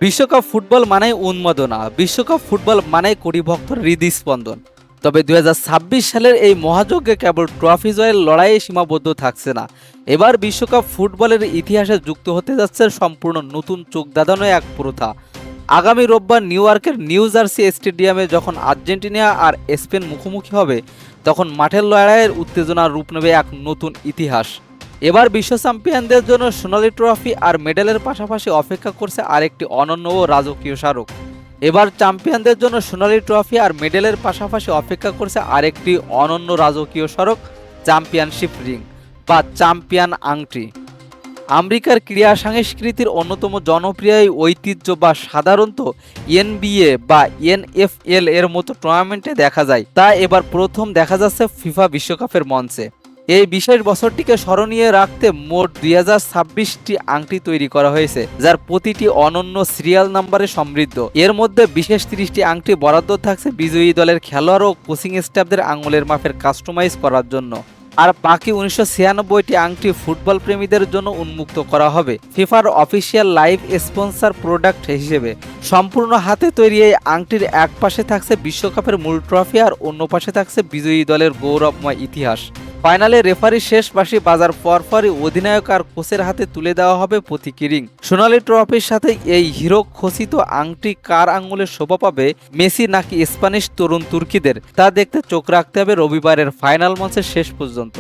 বিশ্বকাপ ফুটবল মানেই উন্মাদনা, বিশ্বকাপ ফুটবল মানেই কোটি ভক্তর হৃদস্পন্দন। তবে ২০২৬ সালের এই মহাযজ্ঞে কেবল ট্রফি জয়ের লড়াইয়ে সীমাবদ্ধ থাকছে না। এবার বিশ্বকাপ ফুটবলের ইতিহাসে যুক্ত হতে যাচ্ছে সম্পূর্ণ নতুন চোখ ধাঁধানো এক প্রথা। আগামী রোববার নিউ ইয়র্কের নিউ জার্সি স্টেডিয়ামে যখন আর্জেন্টিনা আর স্পেন মুখোমুখি হবে, তখন মাঠের লড়াইয়ের উত্তেজনার রূপ নেবে এক নতুন ইতিহাস। এবার বিশ্ব চ্যাম্পিয়নদের জন্য সোনালি ট্রফি আর মেডেলের পাশাপাশি অপেক্ষা করছে আরেকটি অনন্য ও রাজকীয় স্মারক। এবার চ্যাম্পিয়নদের জন্য সোনালি ট্রফি আর মেডেলের পাশাপাশি অপেক্ষা করছে আরেকটি অনন্য রাজকীয় স্মারক, চ্যাম্পিয়নশিপ রিং বা চ্যাম্পিয়ন আংটি। আমেরিকার ক্রীড়া সংস্কৃতির অন্যতম জনপ্রিয় এই ঐতিহ্য বা সাধারণত এনবিএ বা এনএফএল এর মতো টুর্নামেন্টে দেখা যায়, তা এবার প্রথম দেখা যাচ্ছে ফিফা বিশ্বকাপের মঞ্চে। এই বিশেষ বছরটিকে স্মরণীয় রাখতে মোট ২০২৬টি আংটি তৈরি করা হয়েছে, যার প্রতিটি অনন্য সিরিয়াল নাম্বারে সমৃদ্ধ। এর মধ্যে বিশেষ ৩০টি আংটি বরাদ্দ থাকছে বিজয়ী দলের খেলোয়াড় ও কোচিং স্টাফদের আঙুলের মাপের কাস্টমাইজ করার জন্য। আর বাকি ১৯৯৬টি আংটি ফুটবল প্রেমীদের জন্য উন্মুক্ত করা হবে ফিফার অফিসিয়াল লাইভ স্পন্সর প্রোডাক্ট হিসেবে। সম্পূর্ণ হাতে তৈরি এই আংটির এক পাশে থাকছে বিশ্বকাপের মূল ট্রফি আর অন্য পাশে থাকছে বিজয়ী দলের গৌরবময় ইতিহাস। ফাইনালে রেফারি শেষ বাঁশি বাজার পরপরই অধিনায়ক আর কোচের হাতে তুলে দেওয়া হবে প্রতীকী রিং। সোনালি ট্রফির সাথে এই হিরো খচিত আংটি কার আঙুলে শোভা পাবে, মেসি নাকি স্প্যানিশ তরুণ তুর্কিদের, তা দেখতে চোখ রাখতে হবে রবিবারের ফাইনাল ম্যাচের শেষ পর্যন্ত।